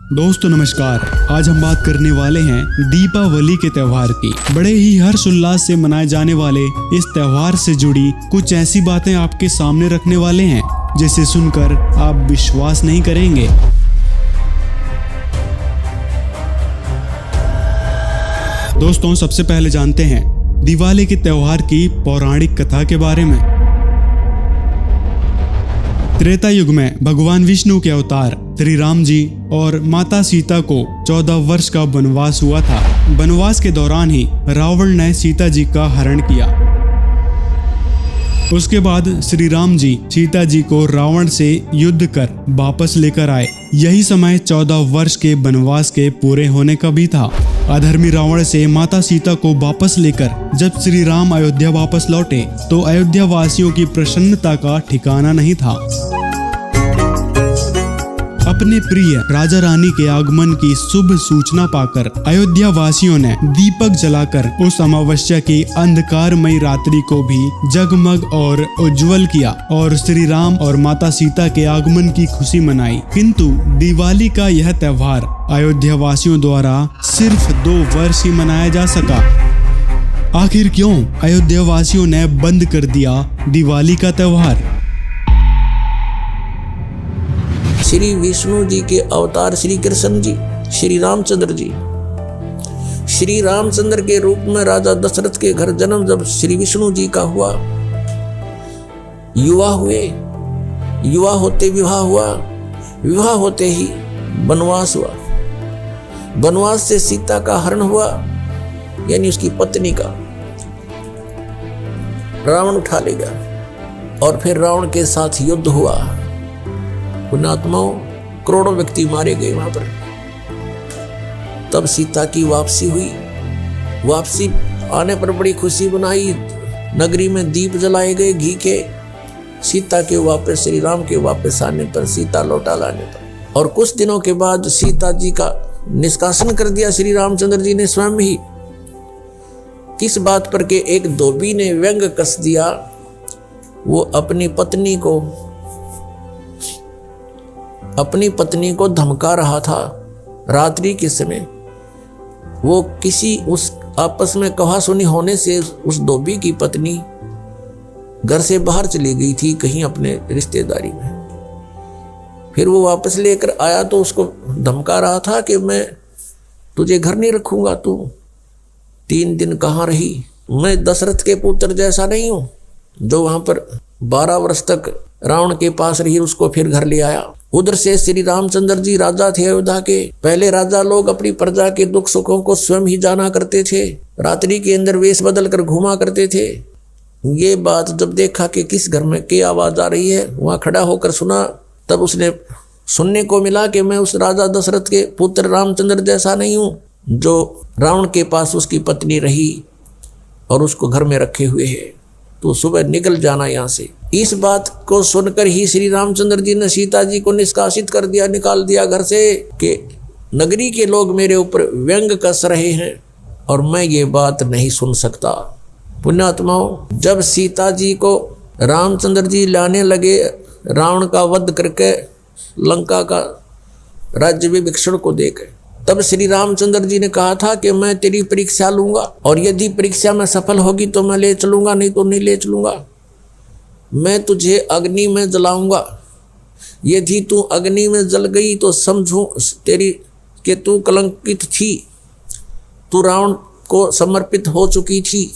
दोस्तों नमस्कार। आज हम बात करने वाले हैं दीपावली के त्योहार की। बड़े ही हर्ष उल्लास से मनाए जाने वाले इस त्योहार से जुड़ी कुछ ऐसी बातें आपके सामने रखने वाले हैं जिसे सुनकर आप विश्वास नहीं करेंगे। दोस्तों सबसे पहले जानते हैं दिवाली के त्योहार की पौराणिक कथा के बारे में। त्रेता युग में भगवान विष्णु के अवतार श्री राम जी और माता सीता को 14 वर्ष का वनवास हुआ था। वनवास के दौरान ही रावण ने सीता जी का हरण किया। उसके बाद श्री राम जी सीता जी को रावण से युद्ध कर वापस लेकर आए। यही समय 14 वर्ष के वनवास के पूरे होने का भी था। अधर्मी रावण से माता सीता को वापस लेकर जब श्री राम अयोध्या वापस लौटे तो अयोध्या वासियों की प्रसन्नता का ठिकाना नहीं था। अपने प्रिय राजा रानी के आगमन की शुभ सूचना पाकर अयोध्या वासियों ने दीपक जलाकर उस अमावस्या की अंधकारमयी रात्रि को भी जगमग और उज्जवल किया और श्री राम और माता सीता के आगमन की खुशी मनाई। किंतु दिवाली का यह त्योहार अयोध्या वासियों द्वारा सिर्फ 2 वर्ष ही मनाया जा सका। आखिर क्यों अयोध्या वासियों ने बंद कर दिया दिवाली का त्योहार? श्री विष्णु जी के अवतार श्री कृष्ण जी, श्री रामचंद्र जी, श्री रामचंद्र के रूप में राजा दशरथ के घर जन्म जब श्री विष्णु जी का हुआ, युवा हुए, युवा होते विवाह हुआ, विवाह होते ही वनवास हुआ, वनवास से सीता का हरण हुआ, यानी उसकी पत्नी का रावण उठा ले गया और फिर रावण के साथ युद्ध हुआ। पुण्यात्माओं, करोड़ों व्यक्ति मारे गए वहां पर। तब सीता की वापसी हुई। वापसी आने पर बड़ी खुशी मनाई। नगरी में दीप जलाए गए घी के। सीता के वापस, श्री राम के वापस आने पर, सीता लौटा लाने पर, और कुछ दिनों के बाद सीता जी का निष्कासन कर दिया श्री रामचंद्र जी ने स्वयं ही। किस बात पर के एक धोबी ने व्यंग कस दिया। वो अपनी पत्नी को धमका रहा था। रात्रि के समय वो किसी उस आपस में कहासुनी होने से उस धोबी की पत्नी घर से बाहर चली गई थी कहीं अपने रिश्तेदारी में। फिर वो वापस लेकर आया तो उसको धमका रहा था कि मैं तुझे घर नहीं रखूंगा, तू 3 दिन कहाँ रही। मैं दशरथ के पुत्र जैसा नहीं हूं जो वहां पर 12 वर्ष तक रावण के पास रही, उसको फिर घर ले आया। उधर से श्री रामचंद्र जी राजा थे अयोध्या के। पहले राजा लोग अपनी प्रजा के दुख सुखों को स्वयं ही जाना करते थे। रात्रि के अंदर वेश बदल कर घूमा करते थे। ये बात जब देखा कि किस घर में क्या आवाज आ रही है, वहां खड़ा होकर सुना, तब उसने सुनने को मिला कि मैं उस राजा दशरथ के पुत्र रामचंद्र जैसा नहीं हूं जो रावण के पास उसकी पत्नी रही और उसको घर में रखे हुए है, तो सुबह निकल जाना यहाँ से। इस बात को सुनकर ही श्री रामचंद्र जी ने सीता जी को निष्कासित कर दिया, निकाल दिया घर से कि नगरी के लोग मेरे ऊपर व्यंग कस रहे हैं और मैं ये बात नहीं सुन सकता। पुण्यात्माओं, जब सीता जी को रामचंद्र जी लाने लगे रावण का वध करके लंका का राज्य विभीषण को देकर, तब श्री रामचंद्र जी ने कहा था कि मैं तेरी परीक्षा लूंगा और यदि परीक्षा में सफल होगी तो मैं ले चलूंगा, नहीं तो नहीं ले चलूंगा। मैं तुझे अग्नि में जलाऊंगा। यदि तू अग्नि में जल गई तो समझूं तेरी कि तू कलंकित थी, तू रावण को समर्पित हो चुकी थी,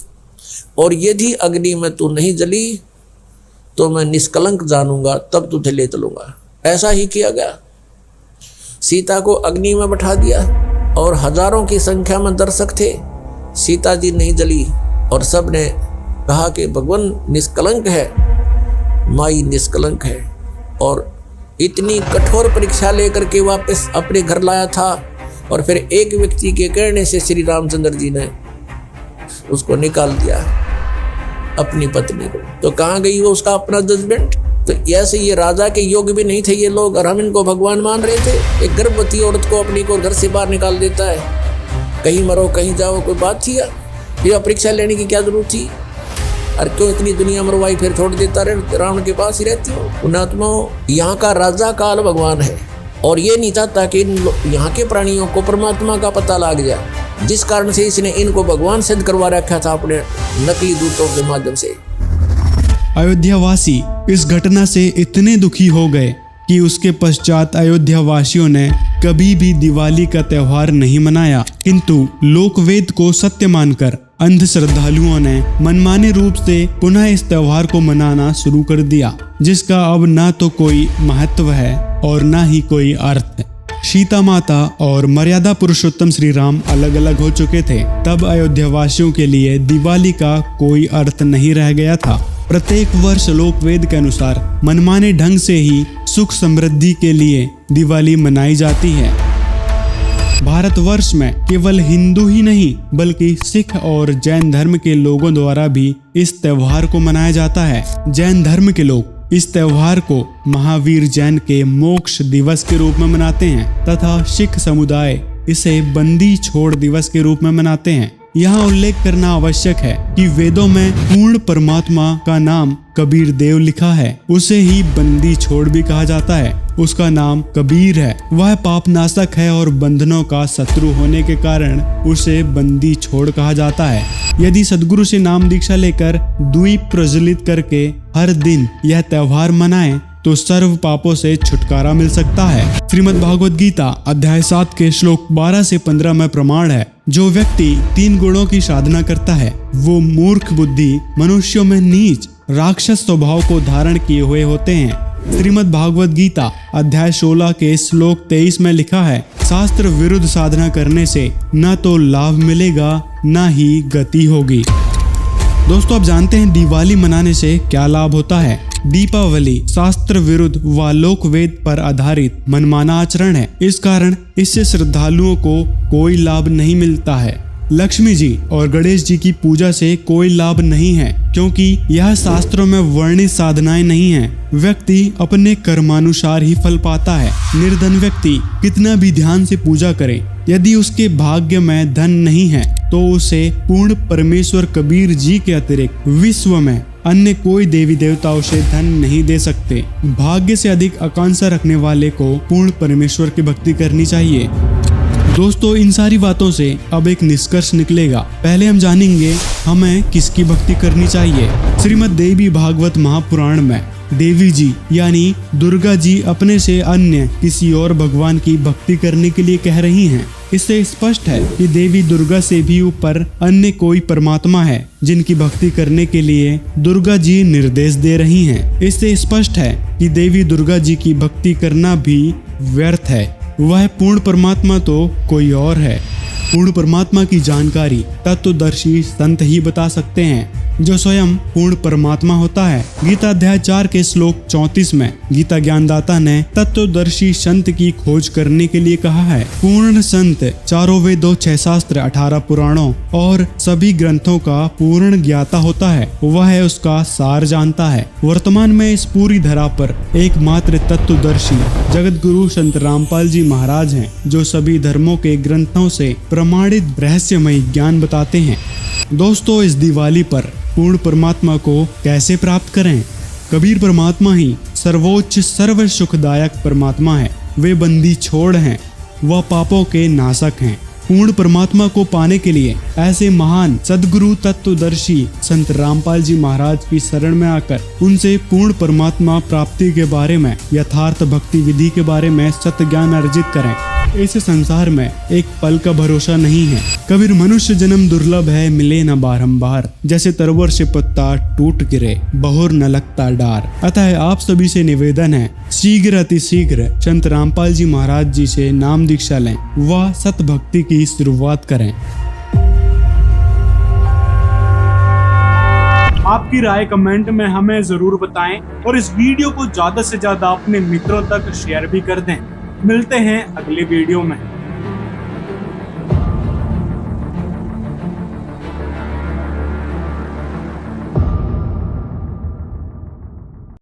और यदि अग्नि में तू नहीं जली तो मैं निष्कलंक जानूंगा, तब तुझे ले चलूंगा। ऐसा ही किया गया। सीता को अग्नि में बैठा दिया और हजारों की संख्या में दर्शक थे। सीता जी नहीं जली और सब ने कहा कि भगवान निष्कलंक है, माई निष्कलंक है, और इतनी कठोर परीक्षा लेकर के वापस अपने घर लाया था। और फिर एक व्यक्ति के कहने से श्री रामचंद्र जी ने उसको निकाल दिया, अपनी पत्नी को। तो कहाँ गई वो उसका अपना जजमेंट? तो ऐसे ये राजा के योग भी नहीं थे ये लोग, और हम इनको भगवान मान रहे थे। एक गर्भवती औरत को अपनी को घर से बाहर निकाल देता है, कहीं मरो कहीं जाओ, कोई बात थी? या परीक्षा लेने की क्या जरूरत थी? और क्यों इतनी दुनिया मरवाई, फिर छोड़ देता रहे, रावण के पास ही रहती हो। पुण्यात्माओं, यहाँ का राजा काल भगवान है, और ये नहीं चाहता कि यहाँ के प्राणियों को परमात्मा का पता लग जाए, जिस कारण से इसने इनको भगवान सिद्ध करवा रखा था अपने नकली दूतों के माध्यम से। अयोध्यावासी इस घटना से इतने दुखी हो गए कि उसके पश्चात अयोध्यावासियों ने कभी भी दिवाली का त्योहार नहीं मनाया, किंतु लोकवेद को सत्य मानकर अंध श्रद्धालुओं ने मनमाने रूप से पुनः इस त्योहार को मनाना शुरू कर दिया, जिसका अब ना तो कोई महत्व है और ना ही कोई अर्थ। सीता माता और मर्यादा पुरुषोत्तम श्री राम अलग अलग हो चुके थे। तब अयोध्यावासियों के लिए दिवाली का कोई अर्थ नहीं रह गया था। प्रत्येक वर्ष लोकवेद के अनुसार मनमाने ढंग से ही सुख समृद्धि के लिए दिवाली मनाई जाती है। भारतवर्ष में केवल हिंदू ही नहीं बल्कि सिख और जैन धर्म के लोगों द्वारा भी इस त्योहार को मनाया जाता है। जैन धर्म के लोग इस त्योहार को महावीर जैन के मोक्ष दिवस के रूप में मनाते हैं तथा सिख समुदाय इसे बंदी छोड़ दिवस के रूप में मनाते हैं। यहाँ उल्लेख करना आवश्यक है कि वेदों में पूर्ण परमात्मा का नाम कबीर देव लिखा है। उसे ही बंदी छोड़ भी कहा जाता है। उसका नाम कबीर है। वह पापनाशक है और बंधनों का शत्रु होने के कारण उसे बंदी छोड़ कहा जाता है। यदि सदगुरु से नाम दीक्षा लेकर द्वीप प्रज्वलित करके हर दिन यह त्योहार मनाएं तो सर्व पापों से छुटकारा मिल सकता है। श्रीमद् भागवत गीता अध्याय 7 के श्लोक 12 से 15 में प्रमाण है, जो व्यक्ति 3 गुणों की साधना करता है वो मूर्ख बुद्धि मनुष्यों में नीच राक्षस स्वभाव को धारण किए हुए होते हैं। श्रीमद् भागवत गीता अध्याय 16 के श्लोक 23 में लिखा है, शास्त्र विरुद्ध साधना करने से न तो लाभ मिलेगा न ही गति होगी। दोस्तों, आप जानते हैं दिवाली मनाने से क्या लाभ होता है। दीपावली शास्त्र विरुद्ध व लोकवेद पर आधारित मनमाना आचरण है। इस कारण इससे श्रद्धालुओं को कोई लाभ नहीं मिलता है। लक्ष्मी जी और गणेश जी की पूजा से कोई लाभ नहीं है, क्योंकि यह शास्त्रों में वर्णित साधनाएं नहीं हैं। व्यक्ति अपने कर्मानुसार ही फल पाता है। निर्धन व्यक्ति कितना भी ध्यान से पूजा करे, यदि उसके भाग्य में धन नहीं है तो उसे पूर्ण परमेश्वर कबीर जी के अतिरिक्त विश्व में अन्य कोई देवी देवता उसे धन नहीं दे सकते। भाग्य से अधिक आकांक्षा रखने वाले को पूर्ण परमेश्वर की भक्ति करनी चाहिए। दोस्तों, इन सारी बातों से अब एक निष्कर्ष निकलेगा। पहले हम जानेंगे हमें किसकी भक्ति करनी चाहिए। श्रीमद् देवी भागवत महापुराण में देवी जी यानी दुर्गा जी अपने से अन्य किसी और भगवान की भक्ति करने के लिए कह रही हैं। इससे स्पष्ट है कि देवी दुर्गा से भी ऊपर अन्य कोई परमात्मा है जिनकी भक्ति करने के लिए दुर्गा जी निर्देश दे रही हैं। इससे स्पष्ट है कि देवी दुर्गा जी की भक्ति करना भी व्यर्थ है। वह पूर्ण परमात्मा तो कोई और है। पूर्ण परमात्मा की जानकारी तत्वदर्शी संत ही बता सकते हैं, जो स्वयं पूर्ण परमात्मा होता है। गीता अध्याय 4 के श्लोक 34 में गीता ज्ञानदाता ने तत्वदर्शी संत की खोज करने के लिए कहा है। पूर्ण संत चारों वेदों 6 शास्त्र 18 पुराणों और सभी ग्रंथों का पूर्ण ज्ञाता होता है। वह उसका सार जानता है। वर्तमान में इस पूरी धरा पर एकमात्र तत्वदर्शी जगत गुरु संत रामपाल जी महाराज हैं, जो सभी धर्मों के ग्रंथों से प्रमाणित रहस्यमय ज्ञान बताते हैं। दोस्तों, इस दिवाली पर पूर्ण परमात्मा को कैसे प्राप्त करें? कबीर परमात्मा ही सर्वोच्च सर्व सुखदायक परमात्मा है। वे बंदी छोड़ हैं, वह पापों के नाशक हैं। पूर्ण परमात्मा को पाने के लिए ऐसे महान सदगुरु तत्वदर्शी संत रामपाल जी महाराज की शरण में आकर उनसे पूर्ण परमात्मा प्राप्ति के बारे में, यथार्थ भक्ति विधि के बारे में सत्य ज्ञान अर्जित करें। इस संसार में एक पल का भरोसा नहीं है। कबीर मनुष्य जन्म दुर्लभ है, मिले न बारंबार। जैसे तरवर से पत्ता टूट गिरे, बहुर न लगता डार। अतः आप सभी से निवेदन है, शीघ्र अति शीघ्र संत रामपाल जी महाराज जी से नाम दीक्षा लें व सत भक्ति की शुरुआत करें। आपकी राय कमेंट में हमें जरूर बताएं और इस वीडियो को ज्यादा से ज्यादा अपने मित्रों तक शेयर भी कर दें। मिलते हैं अगले वीडियो में।